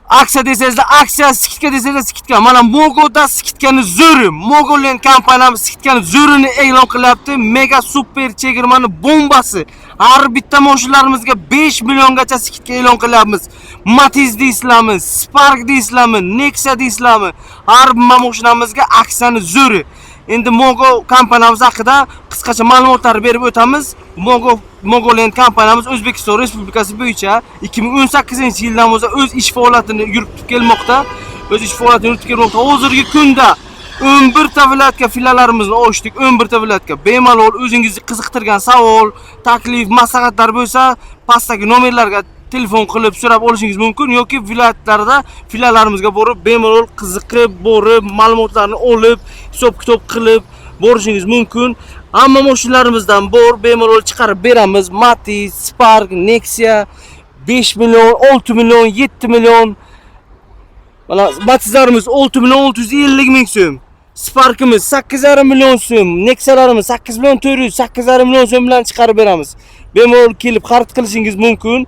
Aksiya desangizlar, aksiya, skitka desangizlar, skitka. Mana Mogoda skitkani zo'ri, Mogoland kompaniyamiz skitkani zo'rini e'lon qilyapti. Mega super chegirmani bombasi. Har bitta mashinalarimizga 5 milliongacha skitka e'lon qilyapmiz. Matiz deysizlarmi, Spark deysizlarmi, Nexia deysizlarmi? Har bir mashinamizga aksiyani zo'ri. Endi Mogo kompaniyamiz haqida qisqacha ma'lumotlar berib o'tamiz. Mogoland kompaniyamiz O'zbekiston Respublikasi bo'yicha 2018-yildan o'zi o'z ish faoliyatini yuritib kelmoqda. Hozirgi kunda 11 ta viloyatga filiallarimizni ochdik. 11 ta viloyatga bemalol o'zingizni qiziqtirgan savol, taklif, maslahatlar bo'lsa, pastdagi nomerlarga telefon qilib so'rab olishingiz mumkin yoki viloyatlarda filiallarimizga borib bemalol qiziqib, borib ma'lumotlarni olib, hisob-kitob qilib borishingiz mumkin. Hamma mashinalarimizdan bor bemalol chiqarib beramiz. Matiz, Spark, Nexia 5 million, 6 million, 7 million. Mana Matizlarimiz 6 million 650 ming so'm. Sparkimiz 8,5 million so'm, Nexialarimiz 8 million 400, 8,5 million so'm bilan chiqarib beramiz. Bemalol kelib xarid qilishingiz mumkin.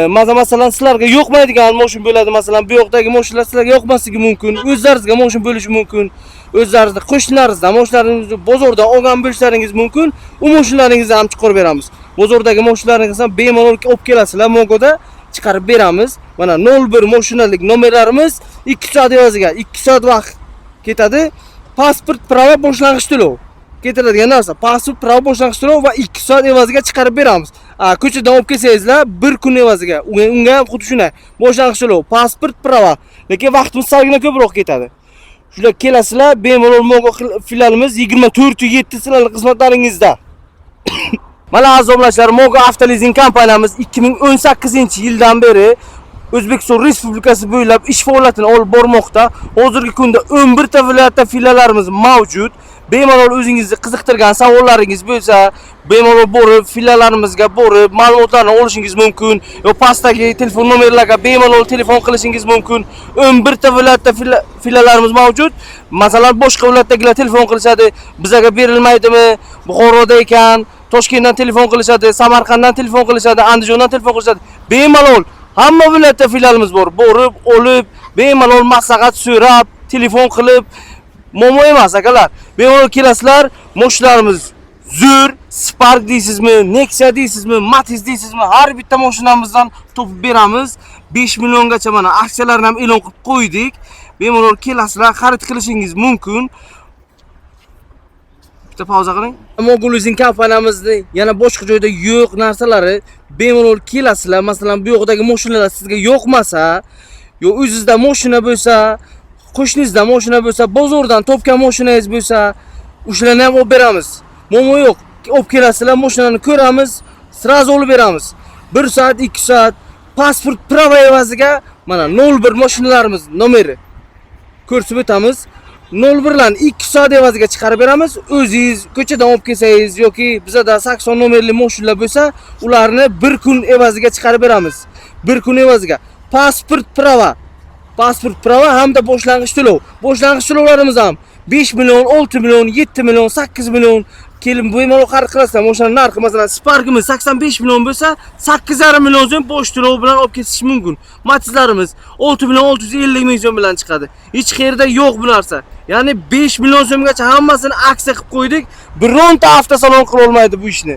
Masalan sizlarga yoqmaydigan mashin bo'ladi, masalan bu yoqdagi mashinlar sizlarga yoqmasligi mumkin. O'zlaringizga mashin bo'lishi mumkin. O'zlaringizda qo'shnilaringizdan mashinalaringizni bozordan olgan bo'lishlaringiz mumkin. U mashinalaringizni ham chiqarib beramiz. Bozordagi mashinalaringizni ham bemalol olib kelasizlar, Mogoda chiqarib beramiz. Mana 01 mashinalik nomerlarimiz 2 soat evaziga 2 soat vaqt ketadi. Pasport prava boshlang'ich to'lov. Ketiradigan narsa, pasport prava boshlang'ich to'lov va 2 soat evaziga chiqarib beramiz. Ko'chadan olib kelsangizlar 1 kun evaziga, unga ham xuddi shunday boshlang'ich to'lov, pasport prava, lekin vaqtimiz salgina ko'proq ketadi. Shular kelasizlar, bemalol Mogo filialimiz 24/7 sizlarning xizmatlaringizda. Mana azoblachilar, Mogo avtolizing kompaniyamiz 2018-yildan beri O'zbekiston Respublikasi bo'ylab ish faoliyatini olib bormoqda. Hozirgi kunda 11 ta viloyatda filiallarimiz mavjud. Bemalol o'zingizni qiziqtirgan savollaringiz bo'lsa, bemalol borib filiallarimizga borib ma'lumotlarni olishingiz mumkin. Yo pastdagi telefon nomerlarga bemalol telefon qilishingiz mumkin. 11 ta viloyatda filiallarimiz mavjud. Masalan, boshqa viloyatdagilar telefon qilishadi, bizga berilmaydimi? Buxoroda ekan, Toshkentdan telefon qilishadi, Samarqanddan telefon qilishadi, Andijondan telefon qilishadi. Bemalol hamma viloyatda filialimiz bor. Borib, olib, bemalol maslahat so'rab, telefon qilib, momo emas akalar. Bemalol kelasizlar, mashinlarimiz zo'r, Spark deysizmi, Nexia deysizmi, Matiz deysizmi, har bitta mashinamizdan topib beramiz. 5 milliongacha mana aksiyalarni ham e'lon qilib qo'ydik. Bemalol kelasizlar, xarid qilishingiz mumkin. Bitta pauza qiling. Mogoland kompaniyamizning yana boshqa joyda yo'q narsalari bemalol kelasizlar. Masalan, bu yoqdagi mashinalar sizga yoqmasa, yo o'zingizda mashina bo'lsa, qo'shningizda mashina bo'lsa, bozordan topgan mashinangiz bo'lsa, o'shalarni ham olib beramiz. Momo yo'q. Olib kelasizlar, mashinani ko'ramiz, sразу olib beramiz. 1 soat, 2 soat pasport prava evaziga mana 01 mashinalarimiz nomeri ko'rsatib o'tamiz. 01 bilan 2 soat evaziga chiqarib beramiz. O'zingiz ko'chadan olib kelsangiz yoki bizda 80 nomerli mashinalar bo'lsa, ularni 1 kun evaziga chiqarib beramiz. 1 kun evaziga pasport prava hamda boshlang'ich to'lov. Boshlang'ich to'lovlarimiz ham 5 million, 6 million, 7 million, 8 million kelib bemalol xarid qilasizlar. Mashinaning narxi masalan Sparkimiz 85 million bo'lsa, 8,5 million so'm bosh to'lov bilan olib ketish mumkin. Matizlarimiz 6 million 650 ming so'm bilan chiqadi. Hech qayerda yo'q bu narsa. Ya'ni 5 million so'mgacha hammasini aksiya qilib qo'ydik. Bironta avtosalon qila olmaydi bu ishni.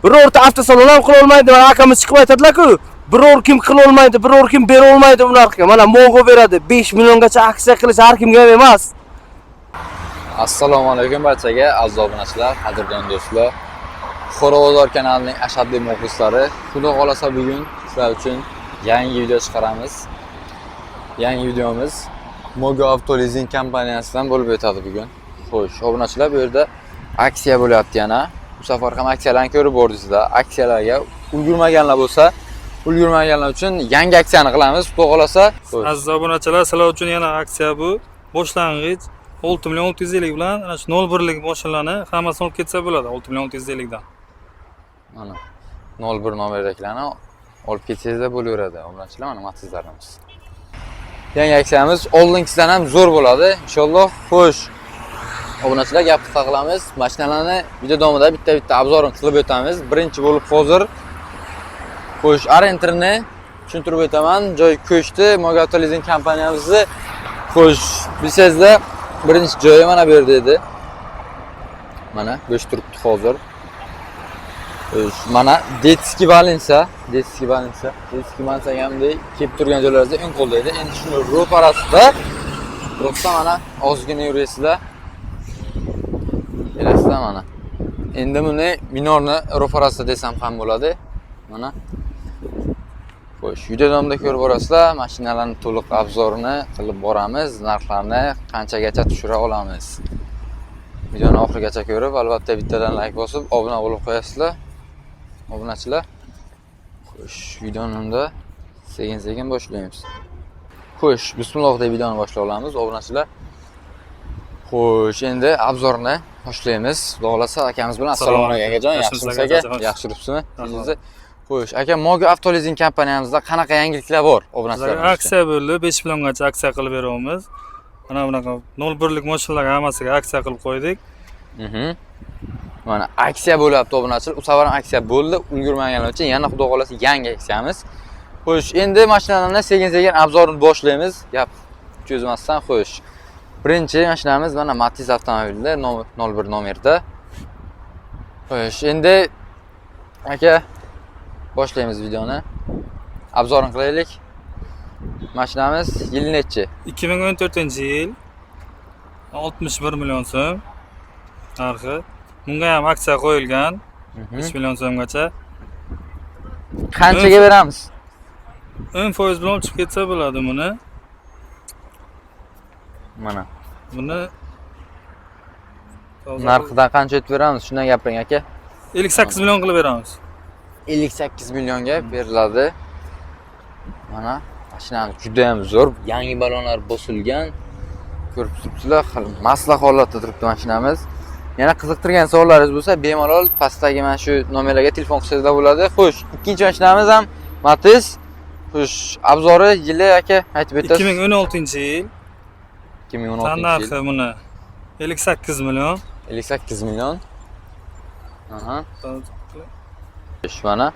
Birorta avtosalon ham qila olmaydi. Mana akamiz chiqib aytadilar-ku, biror kim qila olmaydi, biror kim bera olmaydi bu narxga. Mana Mogo beradi. 5 milliongacha aksiya qilish har kimga emas. Assalomu alaykum barchaga aziz obunachilar, qadrdon do'stlar. Xo'rozor kanalining ashaddiy muxlislari, Xudo xolasa bugun sizlar uchun yangi video chiqaramiz. Yangi videomiz Mogo avtolizing kompaniyasidan bo'lib o'tadi bugun. Xo'sh, obunachilar, bu yerda aksiya bo'lyapti yana. Bu safar ham aksiyalarni ko'rib bo'rdingizlar. Aksiyalarga ulgurmaganlar bo'lsa, ulgurmaganlar uchun yangi aksiyani qilamiz. Xudo xolasa. Aziz obunachilar, sizlar uchun yana aksiya bu. Boshlang'ich 6 million 650 bilan ana shu 01 lik mashinalarni hammasini olib ketsa bo'ladi 6 million 650 dan. Mana 01 nomerdagilarni olib ketsangizlar bo'laveradi. Obunachilar, mana Matizlarimiz. Yangi aksiyamiz oldingisidan ham zo'r bo'ladi inshaalloh. Xo'sh, obunachilar, gap qisqa qilamiz. Mashinalarni video davomida bitta-bitta obzorini qilib o'tamiz. Birinchi bo'lib hozir xo'sh, Arenterni tushuntirib o'taman. Joy ko'chdi. Moga Avto Leasing kompaniyamizni xo'sh, bilsangizlar, birinchi joyi mana bu yerda edi. Mana bo'sh turibdi hozir. Mana Detskiy Valensiya hamda kelib turgan joylaringizda o'ng qo'lda edi. Endi shuni ro'parasida mana ozgina yuraysizlar. Kelasizlar mana. Endi buni minorni ro'parasida desam ham bo'ladi. Mana. Xo'sh, videoda ko'rib borasizlar, mashinalarning to'liq obzorini qilib boramiz, narxlarni qanchagacha tushira olamiz. Videoni oxirigacha ko'rib, albatta bittadan like bosib, obuna bo'lib qo'yasizlar. Obunachilar. Xo'sh, videoni sekin-sekin boshlaymiz. Xo'sh, bismillah deb videoni boshlay olamiz, obunachilar. Xo'sh, endi obzorni boshlaymiz. Xudo xolasa akamiz bilan assalomu alaykum akajon, yaxshimisiz aka? Yaxshi turibsizmi? Xo'sh, aka, Moga Avto Leasing kompaniyamizda qanaqa yangiliklar bor obunachilar? Aksiya bo'ldi, 5 milliongacha aksiya qilib beramiz. Mana bunaqa 01lik mashinalarga hammasiga aksiya qilib qo'ydik. Mana aksiya bo'lyapti obunachilar. U safar ham aksiya bo'ldi, ulgurmaganlar uchun yana xudo xolasa yangi aksiyamiz. Xo'sh, endi mashinalarni sekin-sekin obzorini boshlaymiz. Gap cho'zmasdan, xo'sh. Birinchi mashinamiz mana Matiz avtomobilida 01 nomerda. Xo'sh, endi aka boshlaymiz videoni. Obzorini qilaylik. Mashinamiz yili nechi? 2014-yil 61 million so'm narxi. Bunga ham aksiya qo'yilgan 5 million so'mgacha. Qanchaga beramiz? 10% bilan olib chiqib ketsa bo'ladi buni. Mana. Buni narxidan qancha o'tib beramiz? Shundan gapiring aka. 58 million qilib beramiz. 58 millionga beriladi. Mana mashinamiz juda ham zo'r, yangi balonlar bosilgan. Ko'rib turibsizlar, maslahat holatda turibdi mashinamiz. Yana qiziqtirgan savollaringiz bo'lsa, bemalol pastdagi mana shu nomerlarga telefon qilsangizlar bo'ladi. Xo'sh, ikkinchi mashinamiz ham Matiz. Xo'sh, obzori yili aka aytib o'tasiz. 2016-yil. 2016-yil. Narxi buni 58 million. 58 million. Aha. Mana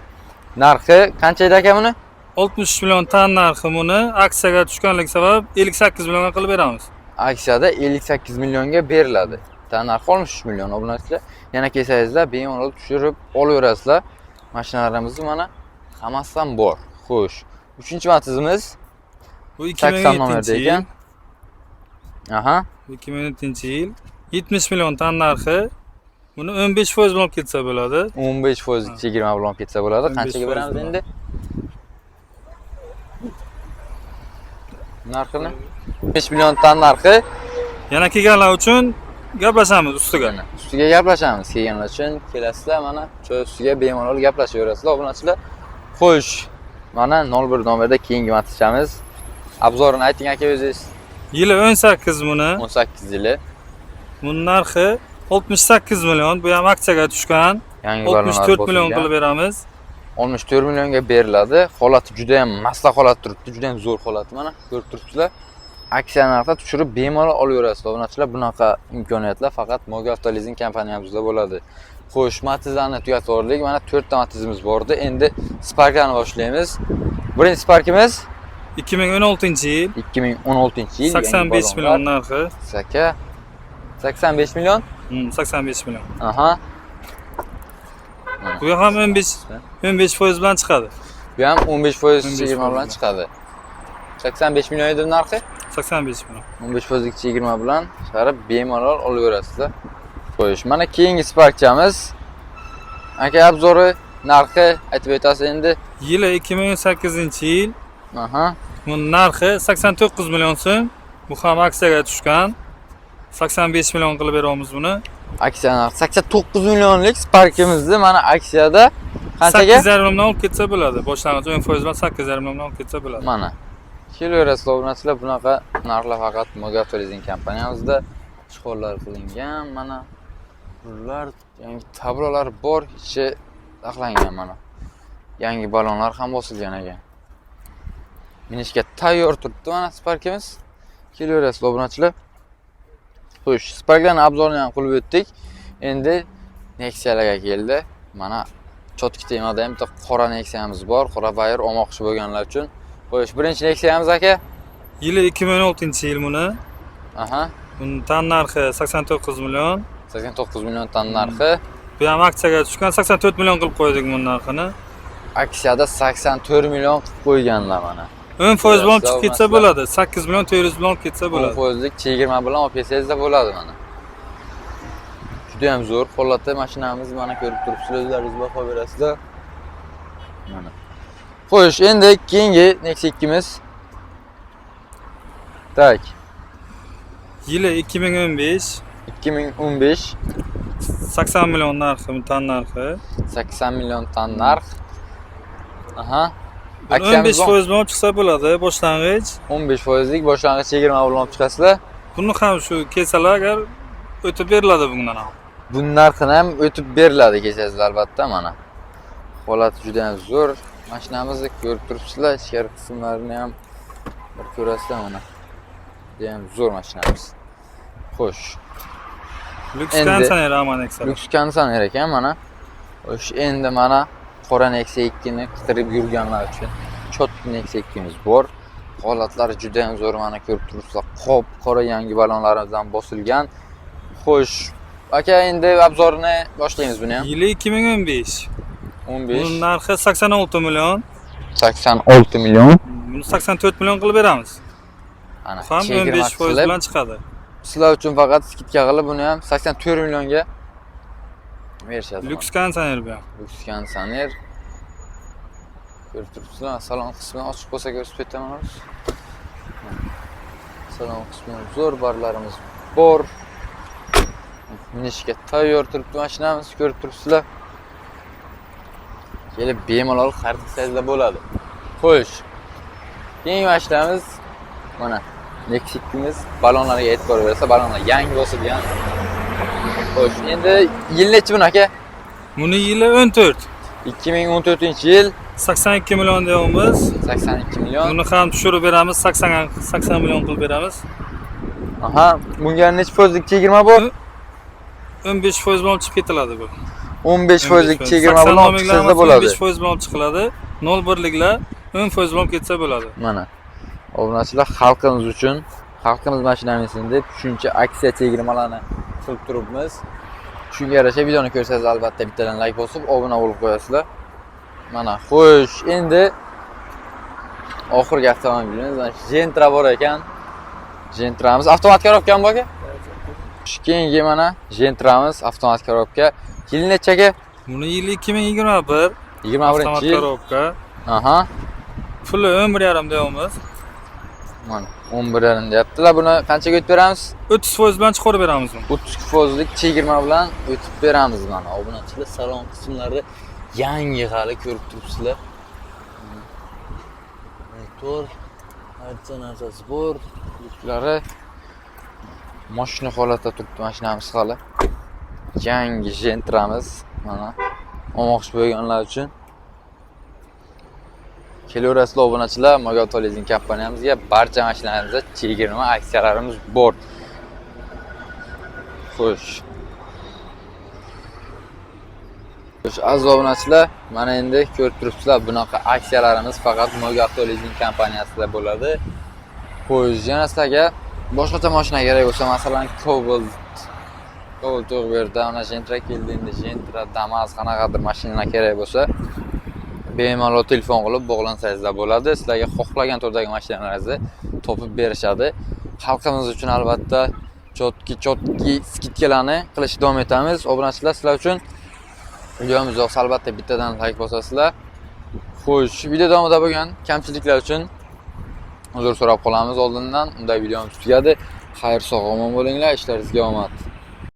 narxi qancha edi aka buni? 63 million tan narxi buni aksiyaga tushganlik sabab 58 millionga qilib beramiz. Aksiyada 58 millionga beriladi. Tan narxi 63 million obunachilar. Yana kelsangizlar bemalol tushirib olaverasizlar. Mashinalarimizni mana hammasi ham bor. Xo'sh, 3-matizimiz bu 2017-yil. Aha. 2017-yil 70 million tan narxi. Buni 15% bilan olib ketsa bo'ladi. 15% 20 bilan olib ketsa bo'ladi. Qanchaga beramiz endi? Narxini 5 million tan narxi. Yana kelganlar uchun gaplashamiz ustiga. Ustiga gaplashamiz. Kelganlar uchun kelasizlar, mana shu ustiga bemalol gaplashaverasizlar obunachilar. Xo'sh, mana 01 nomerda keyingi matchamiz. Obzorini ayting aka o'zingiz. Yili 18 buni. 18 yili. Buni narxi 68 million. Bu ham aksiyaga tushgan. 64 million qilib beramiz. 64 millionga beriladi. Holati juda ham maslahat holat turibdi. Juda ham zo'r holati mana ko'rib turibsizlar. Aksiya narxida tushirib bemalol olaverasizlar. Obunachilar, bunaqa imkoniyatlar faqat Moga Avto Leasing kompaniyamizda bo'ladi. Xo'sh, Matizlarni tugatib oldik. Mana 4 ta Matizimiz bor edi. Endi Sparklarni boshlaymiz. Birinchi Sparkimiz 2016-yil. 2016-yil. 85 million narxi. 85 million? 85 million. Aha. Bu ham 15% bilan chiqadi. Bu ham 15% 20 bilan chiqadi. 85 million edi narxi? 85 million. 15% 20 bilan chiqarib bemalol olaverasizlar. Qo'yish. Mana keyingi Sparkchamiz. Aka, obzori narxi aytib o'tasiz endi. Yili 2018-yil. Aha. Buni narxi 89 million so'm. Bu ham aksiyaga tushgan. 85 million qilib beramiz buni. Aksiya narxi 89 millionlik Sparkimizni mana aksiyada qanchaga? 8,5 milliondan olib ketsa bo'ladi. Boshlang'ich 10% bilan 8,5 milliondan olib ketsa bo'ladi. Mana. Kelaverasizlar obunachilar, bunaqa narxlar faqat Moga Avto Leasing kompaniyamizda ishg'ollar qilingan. Mana ular yangi tablolar bor, ichi saqlangan mana. Yangi balonlar ham bosilgan ekan. Minishga tayyor turibdi mana Sparkimiz. Kelaverasizlar obunachilar. Xo'sh, Sparklarning obzorini ham qilib o'tdik. Endi Nexia'larga keldi. Mana Chotki temada ham bitta qora Nexia'miz bor. Qora bayir olmoqchi bo'lganlar uchun. Xo'sh, birinchi Nexia'miz aka. Yili 2016-yil buni. Aha. Buni tan narxi 89 million. 89 million tan narxi. Bu ham aksiyaga tushgan 84 million qilib qo'ydik buni narxini. Aksiyada 84 million qilib qo'yganlar mana. 10% bilan chiqib ketsa bo'ladi. 8 million 400 bilan ketsa bo'ladi. 10%lik chegirma bilan olib kelsangiz bo'ladi mana. Juda ham zo'r holatda mashinamiz mana ko'rib turibsizlar, o'zlaringiz baho berasizlar. Mana. Xo'sh, endi keyingi Nexia 2miz. Tak. Yili 2015. 2015 80 million narxi, tan narxi. 80 million tan narx. Aha. 15% bilan chiqsa bo'ladi, boshlang'ich. 15%lik boshlang'ich chegirma bilan olib chiqasizlar. Buni ham shu kelsalar agar o'tib beriladi bundan ham. Bu narxini ham o'tib beriladi kelsangiz albatta mana. Holati juda ham zo'r. Mashinamizni ko'rib turibsizlar, ichkari qismlarini ham bir ko'rasizlar mana. Juda ham zo'r mashinamiz. Xo'sh. Lux konditsioner Roman Nexia. Lux konditsioner ekan mana. Xo'sh, endi mana qora Nexia 2ni qidirib yurganlar uchun Chotki Nexia 2miz bor. Holatlari juda ham zo'r mana ko'rib turibsizlar. Qop qora yangi balonlarimizdan bosilgan. Xo'sh, aka endi obzorini boshlaymiz buni ham. Yili 2015. 15. Bunun narxi 86 million. 86 million. Buni 84 million qilib beramiz. Ana, Ham 15% bilan chiqadi. Sizlar uchun faqat skidka qilib buni ham 84 millionga berishadi. Lux konditsioner bu ham. Lux konditsioner. Ko'rib turibsizlar, salon qismi ochiq bo'lsa ko'rsatib ketaman. Salon qismi zo'r barlarimiz bor. Minishga tayyor turibdi mashinamiz, ko'rib turibsizlar. Kelib bemalol xarid qilsangiz bo'ladi. Xo'sh. Keyingi mashinamiz mana Nexia 2miz. Balonlarga e'tibor bersa, balonlar yangi bosilgan. Xo'sh, endi yil nechi buni aka? Buni yili 14. 2014-yil 82 million deyapmiz. 82 million. Buni ham tushirib beramiz, 80 million qilib beramiz. Aha, bunga necha foizlik chegirma bor? 15% bilan chiqib ketiladi bu. 15%lik chegirma bilan olib chiqsangiz bo'ladi. 15% bilan chiqiladi. 01liklar 10% bilan ketsa bo'ladi. Mana. Obunachilar xalqimiz uchun, xalqimiz mashinamizni deb shuncha aksiya chegirmalarni qilib turibmiz. Shunga yarasha videoni ko'rsangiz albatta bittadan like bosib, obuna bo'lib qo'yasizlar. Mana, xo'sh, endi oxirgi avtomobilimiz mana Gentra bor ekan. Gentramiz avtomat korobka bor aka? Keyingi mana Gentramiz avtomat korobka. Yili necha aka? Buni yili 2021. 21-yil. Korobka. Aha. Puli 11,5 deyapmiz. Mana 11,5 deyaptilar. Buni qanchaga o'tib beramiz? 30% bilan chiqarib beramiz buni. 30%lik chegirma bilan o'tib beramiz mana. Obunachilar salon qismlari yangi hali ko'rib turibsizlar. Motor, barcha narsasi bor. Yuklari mashina holatda turibdi mashinamiz hali. Yangi Gentramiz mana olmoqchi bo'lganlar uchun kelaverasizlar obunachilar. Mogato Leasing kompaniyamizga barcha mashinalarimizda chegirma aksiyalarimiz bor. Xo'sh. Aziz obunachilar, mana endi ko'rib turibsizlar, bunaqa aksiyalarimiz faqat Mogato Leasing kompaniyasida bo'ladi. Xo'sh, yana sizlarga boshqacha mashina kerak bo'lsa, masalan, Cobalt yo'q yerda ana Gentra keldi, endi Gentra, Damas qanaqadir mashinalar kerak bo'lsa, bemalol telefon qilib bog'lansangiz bo'ladi. Sizlarga xohlagan turdagi mashinalaringizni topib berishadi. Xalqimiz uchun albatta chotki skidkalarni qilishni davom etamiz. Obunachilar, sizlar uchun videomiz yoqsa albatta bittadan like bosasizlar. Xo'sh, video davomida bo'lgan kamchiliklar uchun uzr so'rab qolamiz oldindan. Unda videomiz tugadi. Xayr, sog' omon bo'linglar, ishlaringizga omad.